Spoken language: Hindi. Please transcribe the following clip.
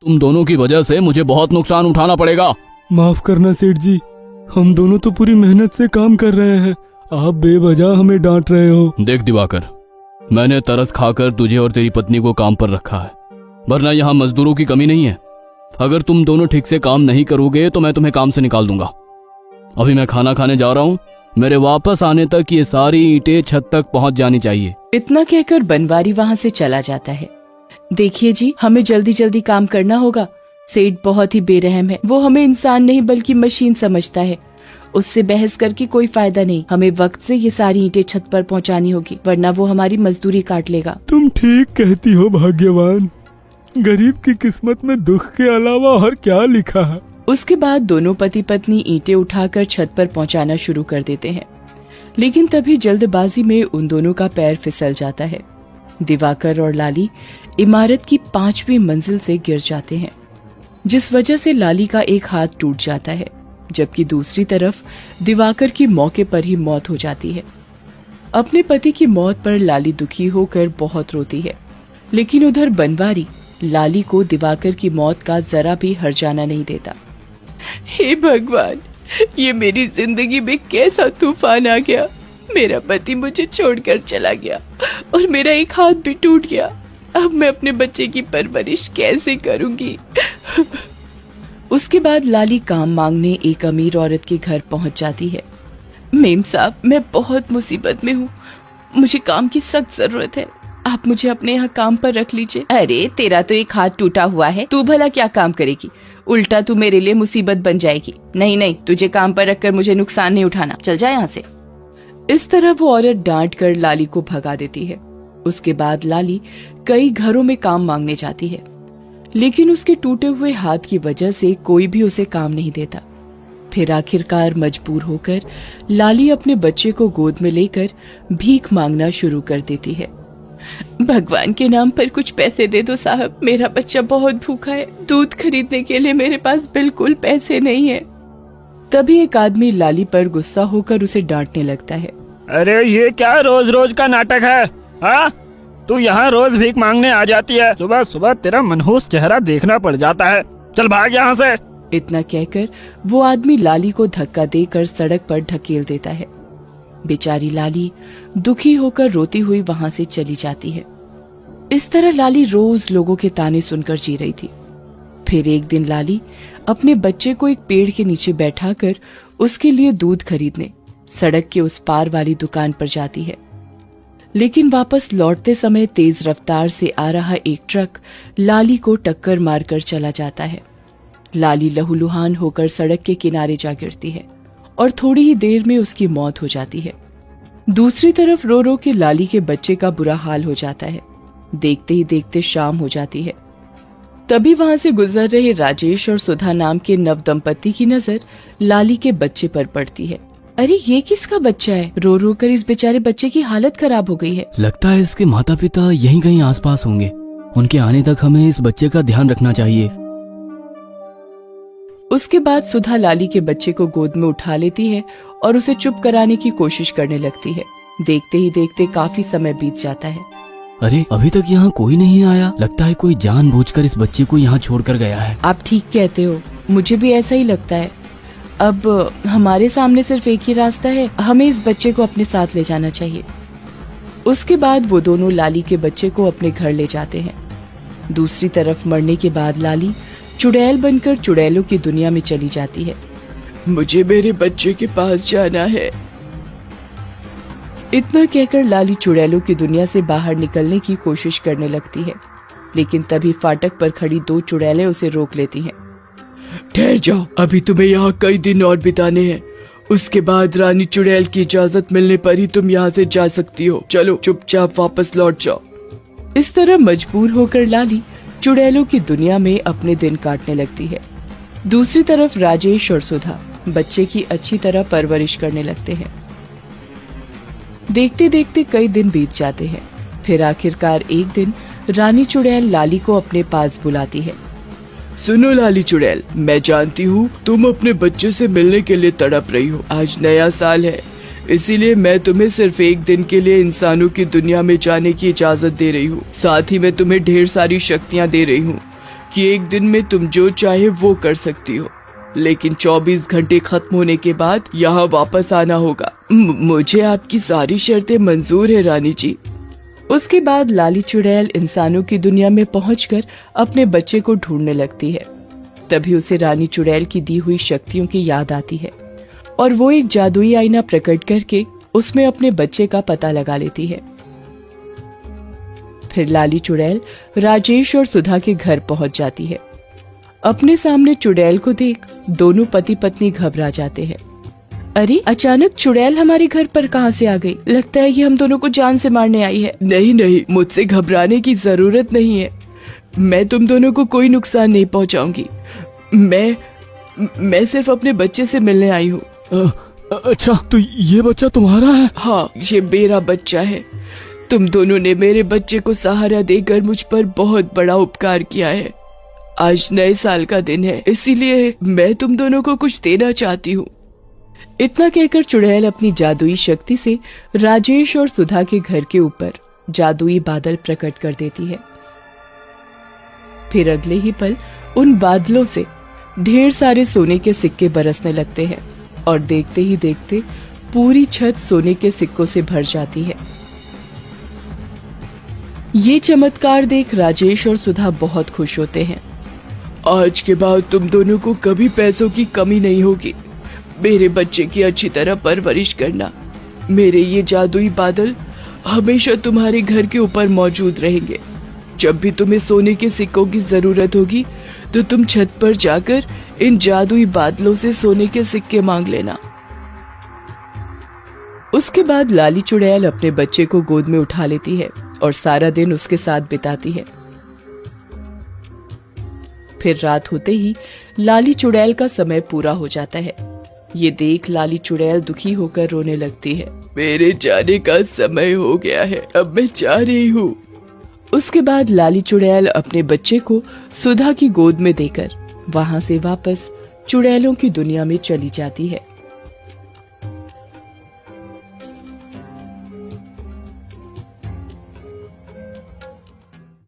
तुम दोनों की वजह से मुझे बहुत नुकसान उठाना पड़ेगा। माफ करना सेठ जी, हम दोनों तो पूरी मेहनत से काम कर रहे हैं, आप बेवजह हमें डांट रहे हो। देख दिवाकर, मैंने तरस खाकर तुझे और तेरी पत्नी को काम पर रखा है, वरना यहाँ मजदूरों की कमी नहीं है। अगर तुम दोनों ठीक से काम नहीं करोगे तो मैं तुम्हें काम से निकाल दूंगा। अभी मैं खाना खाने जा रहा हूँ, मेरे वापस आने तक ये सारी ईंटें छत तक पहुँच जानी चाहिए। इतना कहकर बनवारी वहाँ से चला जाता है। देखिए जी, हमें जल्दी जल्दी काम करना होगा। सेठ बहुत ही बेरहम है, वो हमें इंसान नहीं बल्कि मशीन समझता है। उससे बहस करके कोई फायदा नहीं, हमें वक्त से ये सारी ईंटें छत पर पहुंचानी होगी, वरना वो हमारी मजदूरी काट लेगा। तुम ठीक कहती हो भाग्यवान, गरीब की किस्मत में दुख के अलावा और क्या लिखा है। उसके बाद दोनों पति पत्नी ईंटें उठाकर छत पर पहुंचाना शुरू कर देते हैं, लेकिन तभी जल्दबाजी में उन दोनों का पैर फिसल जाता है। दिवाकर और लाली इमारत की 5वीं मंजिल से गिर जाते हैं, जिस वजह से लाली का एक हाथ टूट जाता है, जबकि दूसरी तरफ दिवाकर की मौके पर ही मौत हो जाती है। अपने पति की मौत पर लाली दुखी होकर बहुत रोती है, लेकिन उधर बनवारी लाली को दिवाकर की मौत का जरा भी हर्जाना नहीं देता। हे भगवान, ये मेरी जिंदगी में कैसा तूफान आ गया। मेरा पति मुझे छोड़कर चला गया और मेरा एक हाथ भी टूट गया। अब मैं अपने बच्चे की परवरिश कैसे करूंगी। उसके बाद लाली काम मांगने एक अमीर औरत के घर पहुंच जाती है। मेम साहब, मैं बहुत मुसीबत में हूँ, मुझे काम की सख्त जरूरत है, आप मुझे अपने यहाँ काम पर रख लीजिए। अरे तेरा तो एक हाथ टूटा हुआ है, तू भला क्या काम करेगी, उल्टा तू मेरे लिए मुसीबत बन जाएगी। नहीं नहीं, तुझे काम पर रखकर मुझे नुकसान नहीं उठाना, चल जा यहाँ से। इस तरह वो औरत डांट कर लाली को भगा देती है। उसके बाद लाली कई घरों में काम मांगने जाती है, लेकिन उसके टूटे हुए हाथ की वजह से कोई भी उसे काम नहीं देता। फिर आखिरकार मजबूर होकर लाली अपने बच्चे को गोद में लेकर भीख मांगना शुरू कर देती है। भगवान के नाम पर कुछ पैसे दे दो साहब, मेरा बच्चा बहुत भूखा है, दूध खरीदने के लिए मेरे पास बिल्कुल पैसे नहीं है। तभी एक आदमी लाली पर गुस्सा होकर उसे डांटने लगता है। अरे ये क्या रोज रोज का नाटक है, हाँ? तू यहाँ रोज भीख मांगने आ जाती है, सुबह सुबह तेरा मनहूस चेहरा देखना पड़ जाता है, चल भाग यहाँ से। इतना कहकर वो आदमी लाली को धक्का देकर सड़क पर ढकेल देता है। बेचारी लाली दुखी होकर रोती हुई वहां से चली जाती है। इस तरह लाली रोज लोगों के ताने सुनकर जी रही थी। फिर एक दिन लाली अपने बच्चे को एक पेड़ के नीचे बैठाकर उसके लिए दूध खरीदने सड़क के उस पार वाली दुकान पर जाती है, लेकिन वापस लौटते समय तेज रफ्तार से आ रहा एक ट्रक लाली को टक्कर मारकर चला जाता है। लाली लहूलुहान होकर सड़क के किनारे जा गिरती है और थोड़ी ही देर में उसकी मौत हो जाती है। दूसरी तरफ रो रो के लाली के बच्चे का बुरा हाल हो जाता है। देखते ही देखते शाम हो जाती है। तभी वहां से गुजर रहे राजेश और सुधा नाम के नव दंपति की नजर लाली के बच्चे पर पड़ती है। अरे ये किसका बच्चा है, रो रो कर इस बेचारे बच्चे की हालत खराब हो गई है। लगता है इसके माता पिता यहीं कहीं आसपास होंगे, उनके आने तक हमें इस बच्चे का ध्यान रखना चाहिए। उसके बाद सुधा लाली के बच्चे को गोद में उठा लेती है और उसे चुप कराने की कोशिश करने लगती है। देखते ही देखते काफी समय बीत जाता है। अरे अभी तक यहाँ कोई नहीं आया, लगता है कोई जानबूझकर इस बच्चे को यहाँ छोड़कर गया है। आप ठीक कहते हो, मुझे भी ऐसा ही लगता है। अब हमारे सामने सिर्फ एक ही रास्ता है, हमें इस बच्चे को अपने साथ ले जाना चाहिए। उसके बाद वो दोनों लाली के बच्चे को अपने घर ले जाते हैं। दूसरी तरफ मरने के बाद लाली चुड़ैल बनकर चुड़ैलों की दुनिया में चली जाती है। मुझे मेरे बच्चे के पास जाना है। इतना कहकर लाली चुड़ैलों की दुनिया से बाहर निकलने की कोशिश करने लगती है, लेकिन तभी फाटक पर खड़ी 2 चुड़ैलें उसे रोक लेती हैं। ठहर जाओ, अभी तुम्हें यहाँ कई दिन और बिताने हैं, उसके बाद रानी चुड़ैल की इजाजत मिलने पर ही तुम यहाँ से जा सकती हो। चलो चुपचाप वापस लौट जाओ। इस तरह मजबूर होकर लाली चुड़ैलों की दुनिया में अपने दिन काटने लगती है। दूसरी तरफ राजेश और सुधा बच्चे की अच्छी तरह परवरिश करने लगते हैं। देखते देखते कई दिन बीत जाते हैं। फिर आखिरकार एक दिन रानी चुड़ैल लाली को अपने पास बुलाती है। सुनो लाली चुड़ैल, मैं जानती हूँ तुम अपने बच्चे से मिलने के लिए तड़प रही हो। आज नया साल है, इसीलिए मैं तुम्हें सिर्फ एक दिन के लिए इंसानों की दुनिया में जाने की इजाजत दे रही हूँ। साथ ही मैं तुम्हें ढेर सारी शक्तियाँ दे रही हूँ, कि एक दिन में तुम जो चाहे वो कर सकती हो, लेकिन 24 घंटे खत्म होने के बाद यहाँ वापस आना होगा। मुझे आपकी सारी शर्तें मंजूर है रानी जी। उसके बाद लाली चुड़ैल इंसानों की दुनिया में पहुंचकर अपने बच्चे को ढूंढने लगती है। तभी उसे रानी चुड़ैल की दी हुई शक्तियों की याद आती है और वो एक जादुई आईना प्रकट करके उसमें अपने बच्चे का पता लगा लेती है। फिर लाली चुड़ैल राजेश और सुधा के घर पहुंच जाती है। अपने सामने चुड़ैल को देख दोनों पति पत्नी घबरा जाते हैं। अरे अचानक चुड़ैल हमारे घर पर कहां से आ गई? लगता है ये हम दोनों को जान से मारने आई है। नहीं नहीं, मुझसे घबराने की जरूरत नहीं है। मैं तुम दोनों को कोई नुकसान नहीं पहुंचाऊंगी। मैं सिर्फ अपने बच्चे से मिलने आई हूँ। अच्छा, तो ये बच्चा तुम्हारा है? हाँ, ये मेरा बच्चा है। तुम दोनों ने मेरे बच्चे को सहारा देकर मुझ पर बहुत बड़ा उपकार किया है। आज नए साल का दिन है, इसीलिए मैं तुम दोनों को कुछ देना चाहती हूँ। इतना कहकर चुड़ैल अपनी जादुई शक्ति से राजेश और सुधा के घर के ऊपर जादुई बादल प्रकट कर देती है। फिर अगले ही पल उन बादलों से ढेर सारे सोने के सिक्के बरसने लगते हैं और देखते ही देखते पूरी छत सोने के सिक्कों से भर जाती है। ये चमत्कार देख राजेश और सुधा बहुत खुश होते हैं। आज के बाद तुम दोनों को कभी पैसों की कमी नहीं होगी। मेरे बच्चे की अच्छी तरह परवरिश करना। मेरे ये जादुई बादल हमेशा तुम्हारे घर के ऊपर मौजूद रहेंगे। जब भी तुम्हें सोने के सिक्कों की जरूरत होगी तो तुम छत पर जाकर इन जादुई बादलों से सोने के सिक्के मांग लेना। उसके बाद लाली चुड़ैल अपने बच्चे को गोद में उठा लेती है और सारा दिन उसके साथ बिताती है। फिर रात होते ही लाली चुड़ैल का समय पूरा हो जाता है। ये देख लाली चुड़ैल दुखी होकर रोने लगती है। मेरे जाने का समय हो गया है, अब मैं जा रही हूँ। उसके बाद लाली चुड़ैल अपने बच्चे को सुधा की गोद में देकर वहां से वापस चुड़ैलों की दुनिया में चली जाती है।